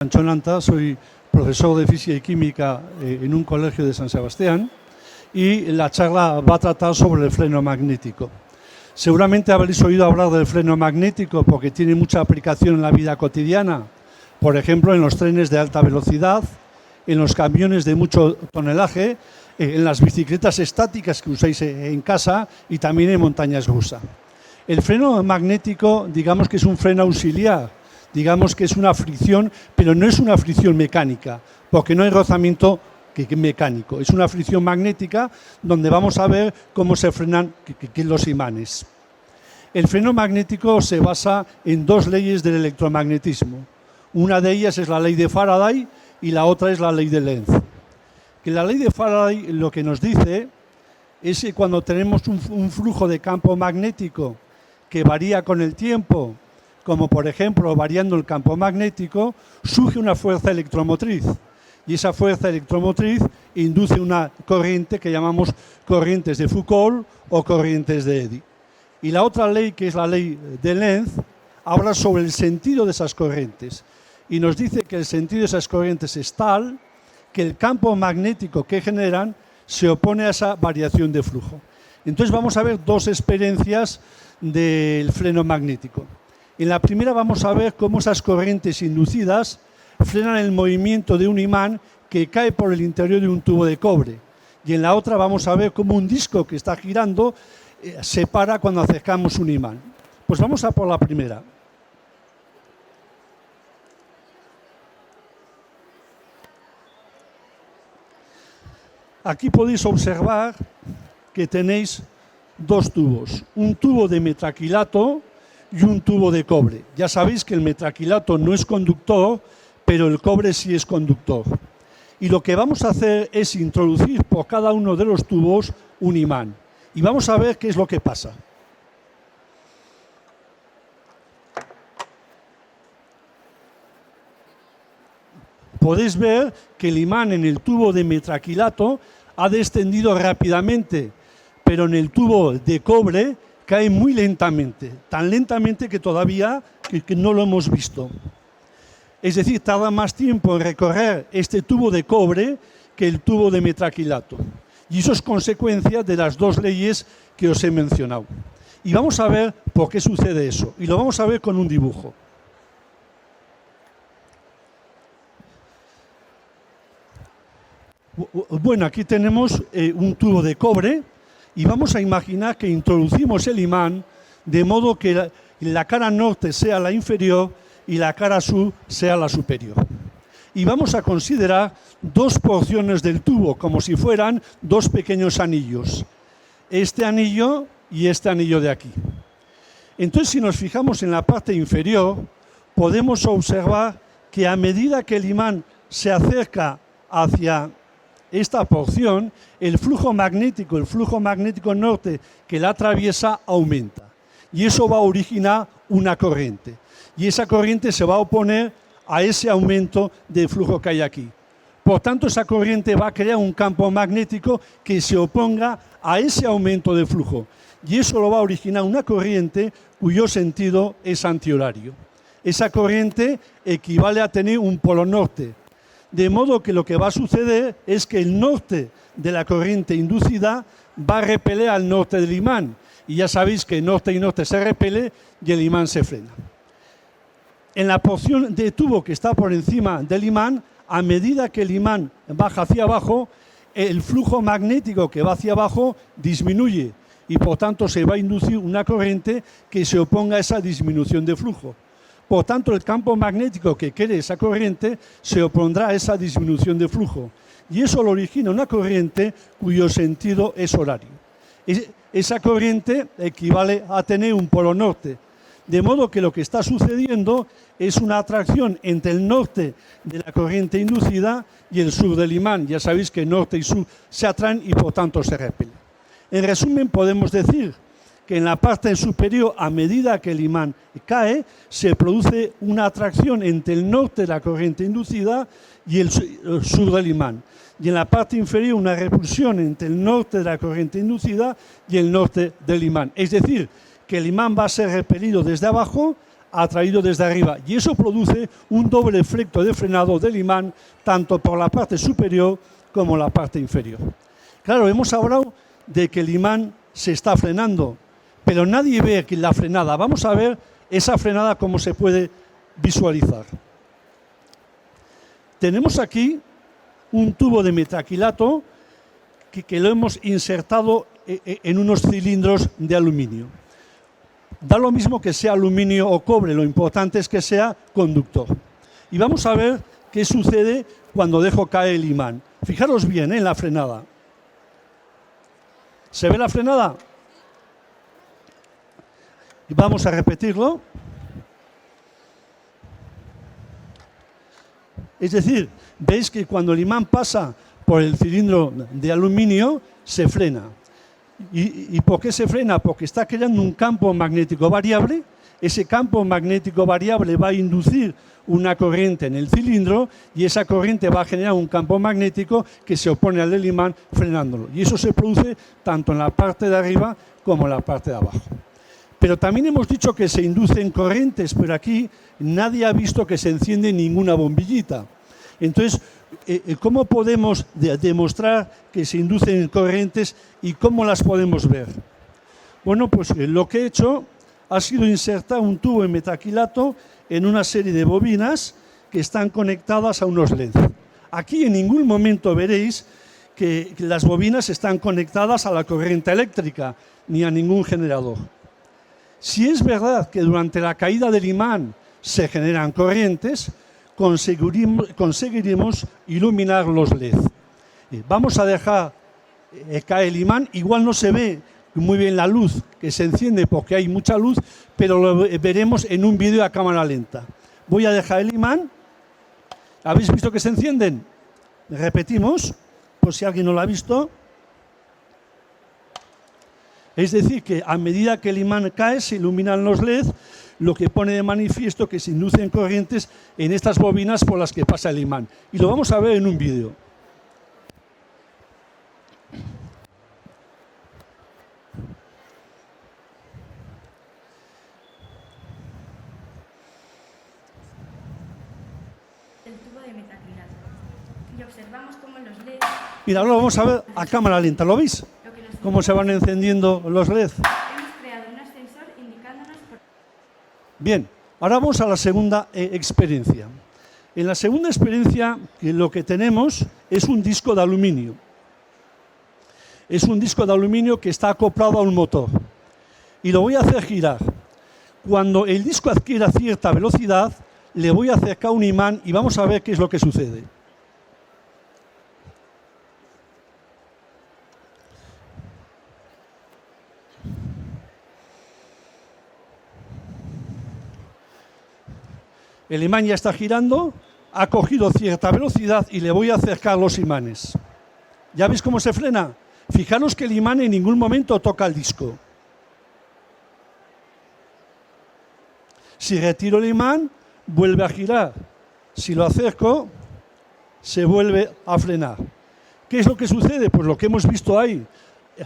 Anchonanta, soy profesor de Física y Química en un colegio de San Sebastián y la charla va a tratar sobre el freno magnético. Seguramente habréis oído hablar del freno magnético porque tiene mucha aplicación en la vida cotidiana, por ejemplo en los trenes de alta velocidad, en los camiones de mucho tonelaje, en las bicicletas estáticas que usáis en casa y también en montañas rusas. El freno magnético, digamos que es un freno auxiliar, digamos que es una fricción, pero no es una fricción mecánica, porque no hay rozamiento mecánico, es una fricción magnética donde vamos a ver cómo se frenan los imanes. El freno magnético se basa en dos leyes del electromagnetismo. Una de ellas es la ley de Faraday y la otra es la ley de Lenz. Que la ley de Faraday lo que nos dice es que cuando tenemos un flujo de campo magnético que varía con el tiempo, como por ejemplo variando el campo magnético, surge una fuerza electromotriz. Y esa fuerza electromotriz induce una corriente que llamamos corrientes de Foucault o corrientes de Eddy. Y la otra ley, que es la ley de Lenz, habla sobre el sentido de esas corrientes. Y nos dice que el sentido de esas corrientes es tal que el campo magnético que generan se opone a esa variación de flujo. Entonces vamos a ver dos experiencias del freno magnético. En la primera vamos a ver cómo esas corrientes inducidas frenan el movimiento de un imán que cae por el interior de un tubo de cobre. Y en la otra vamos a ver cómo un disco que está girando se para cuando acercamos un imán. Pues vamos a por la primera. Aquí podéis observar que tenéis dos tubos, un tubo de metacrilato y un tubo de cobre. Ya sabéis que el metacrilato no es conductor, pero el cobre sí es conductor. Y lo que vamos a hacer es introducir por cada uno de los tubos un imán. Y vamos a ver qué es lo que pasa. Podéis ver que el imán en el tubo de metacrilato ha descendido rápidamente, pero en el tubo de cobre cae muy lentamente, tan lentamente que todavía que no lo hemos visto. Es decir, tarda más tiempo en recorrer este tubo de cobre que el tubo de metacrilato. Y eso es consecuencia de las dos leyes que os he mencionado. Y vamos a ver por qué sucede eso. Y lo vamos a ver con un dibujo. Bueno, aquí tenemos un tubo de cobre y vamos a imaginar que introducimos el imán de modo que la cara norte sea la inferior y la cara sur sea la superior. Y vamos a considerar dos porciones del tubo, como si fueran dos pequeños anillos. Este anillo y este anillo de aquí. Entonces, si nos fijamos en la parte inferior, podemos observar que a medida que el imán se acerca hacia esta porción, el flujo magnético norte que la atraviesa aumenta. Y eso va a originar una corriente. Y esa corriente se va a oponer a ese aumento de flujo que hay aquí. Por tanto, esa corriente va a crear un campo magnético que se oponga a ese aumento de flujo. Y eso lo va a originar una corriente cuyo sentido es antihorario. Esa corriente equivale a tener un polo norte. De modo que lo que va a suceder es que el norte de la corriente inducida va a repeler al norte del imán. Y ya sabéis que norte y norte se repele y el imán se frena. En la porción de tubo que está por encima del imán, a medida que el imán baja hacia abajo, el flujo magnético que va hacia abajo disminuye y por tanto se va a inducir una corriente que se oponga a esa disminución de flujo. Por tanto, el campo magnético que cree esa corriente se opondrá a esa disminución de flujo. Y eso lo origina una corriente cuyo sentido es horario. Esa corriente equivale a tener un polo norte. De modo que lo que está sucediendo es una atracción entre el norte de la corriente inducida y el sur del imán. Ya sabéis que norte y sur se atraen y por tanto se repelen. En resumen, podemos decir que en la parte superior, a medida que el imán cae, se produce una atracción entre el norte de la corriente inducida y el sur del imán. Y en la parte inferior, una repulsión entre el norte de la corriente inducida y el norte del imán. Es decir, que el imán va a ser repelido desde abajo atraído desde arriba. Y eso produce un doble efecto de frenado del imán, tanto por la parte superior como la parte inferior. Claro, hemos hablado de que el imán se está frenando, pero nadie ve aquí la frenada. Vamos a ver esa frenada cómo se puede visualizar. Tenemos aquí un tubo de metacrilato que lo hemos insertado en unos cilindros de aluminio. Da lo mismo que sea aluminio o cobre, lo importante es que sea conductor. Y vamos a ver qué sucede cuando dejo caer el imán. Fijaros bien en la frenada. ¿Se ve la frenada? Y vamos a repetirlo. Es decir, veis que cuando el imán pasa por el cilindro de aluminio, se frena. ¿Y por qué se frena? Porque está creando un campo magnético variable. Ese campo magnético variable va a inducir una corriente en el cilindro y esa corriente va a generar un campo magnético que se opone al del imán frenándolo. Y eso se produce tanto en la parte de arriba como en la parte de abajo. Pero también hemos dicho que se inducen corrientes, pero aquí nadie ha visto que se enciende ninguna bombillita. Entonces, ¿cómo podemos demostrar que se inducen corrientes y cómo las podemos ver? Bueno, pues lo que he hecho ha sido insertar un tubo de metacrilato en una serie de bobinas que están conectadas a unos LED. Aquí en ningún momento veréis que las bobinas están conectadas a la corriente eléctrica ni a ningún generador. Si es verdad que durante la caída del imán se generan corrientes, conseguiremos iluminar los LED. Vamos a dejar caer el imán, igual no se ve muy bien la luz que se enciende porque hay mucha luz, pero lo veremos en un vídeo a cámara lenta. Voy a dejar el imán. ¿Habéis visto que se encienden? Repetimos, por si alguien no lo ha visto. Es decir, que a medida que el imán cae, se iluminan los LED, lo que pone de manifiesto que se inducen corrientes en estas bobinas por las que pasa el imán. Y lo vamos a ver en un vídeo. El tubo de metacrilato. Y observamos cómo los LED... Mira, ahora lo vamos a ver a cámara lenta. ¿Lo veis? Cómo se van encendiendo los LED. Hemos creado un ascensor indicándonos por... Bien, ahora vamos a la segunda experiencia. En la segunda experiencia lo que tenemos es un disco de aluminio. Es un disco de aluminio que está acoplado a un motor. Y lo voy a hacer girar. Cuando el disco adquiera cierta velocidad, le voy a acercar un imán y vamos a ver qué es lo que sucede. El imán ya está girando, ha cogido cierta velocidad y le voy a acercar los imanes. ¿Ya veis cómo se frena? Fijaros que el imán en ningún momento toca el disco. Si retiro el imán, vuelve a girar. Si lo acerco, se vuelve a frenar. ¿Qué es lo que sucede? Pues lo que hemos visto ahí.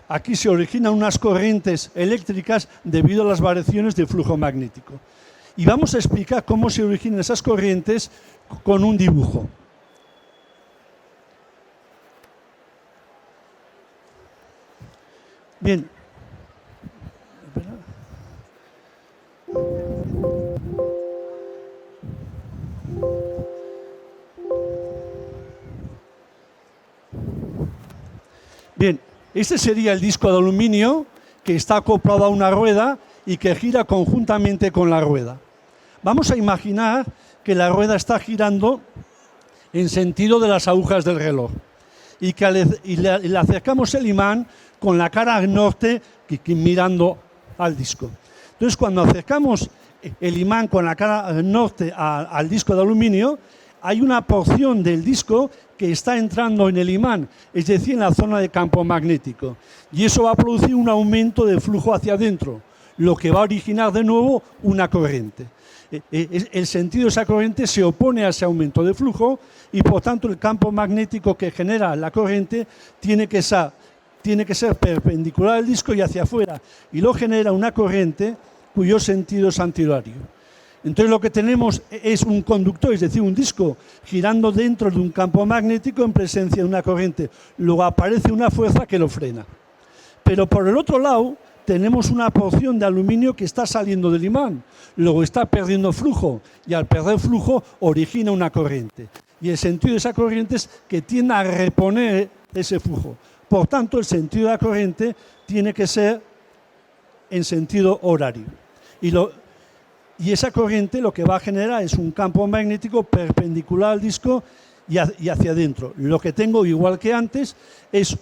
Aquí se originan unas corrientes eléctricas debido a las variaciones de flujo magnético. Y vamos a explicar cómo se originan esas corrientes con un dibujo. Bien. Bien, este sería el disco de aluminio que está acoplado a una rueda y que gira conjuntamente con la rueda. Vamos a imaginar que la rueda está girando en sentido de las agujas del reloj y que le acercamos el imán con la cara al norte mirando al disco. Entonces, cuando acercamos el imán con la cara al norte al disco de aluminio, hay una porción del disco que está entrando en el imán, es decir, en la zona de campo magnético. Y eso va a producir un aumento de flujo hacia adentro, lo que va a originar de nuevo una corriente. El sentido de esa corriente se opone a ese aumento de flujo y, por tanto, el campo magnético que genera la corriente tiene que ser perpendicular al disco y hacia afuera. Y lo genera una corriente cuyo sentido es antihorario. Entonces lo que tenemos es un conductor, es decir, un disco girando dentro de un campo magnético en presencia de una corriente. Luego aparece una fuerza que lo frena. Pero por el otro lado tenemos una porción de aluminio que está saliendo del imán. Luego está perdiendo flujo y al perder flujo origina una corriente. Y el sentido de esa corriente es que tiende a reponer ese flujo. Por tanto, el sentido de la corriente tiene que ser en sentido horario. Y esa corriente lo que va a generar es un campo magnético perpendicular al disco y hacia adentro. Lo que tengo, igual que antes, es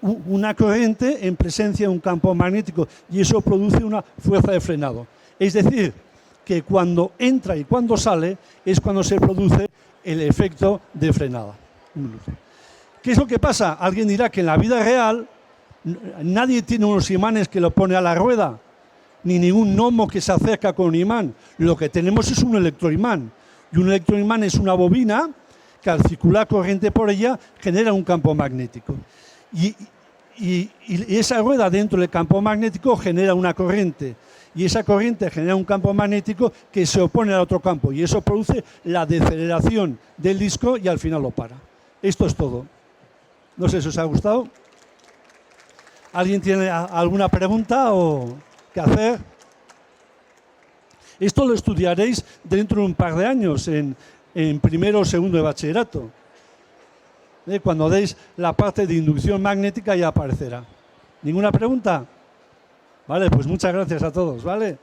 una corriente en presencia de un campo magnético y eso produce una fuerza de frenado. Es decir, que cuando entra y cuando sale es cuando se produce el efecto de frenada. ¿Qué es lo que pasa? Alguien dirá que en la vida real nadie tiene unos imanes que lo pone a la rueda, ni ningún gnomo que se acerca con un imán. Lo que tenemos es un electroimán. Y un electroimán es una bobina que al circular corriente por ella genera un campo magnético. Y esa rueda dentro del campo magnético genera una corriente. Y esa corriente genera un campo magnético que se opone al otro campo. Y eso produce la deceleración del disco y al final lo para. Esto es todo. No sé si os ha gustado. ¿Alguien tiene alguna pregunta o qué hacer? Esto lo estudiaréis dentro de un par de años, en primero o segundo de bachillerato. Cuando deis la parte de inducción magnética ya aparecerá. ¿Ninguna pregunta? Vale, pues muchas gracias a todos, ¿vale?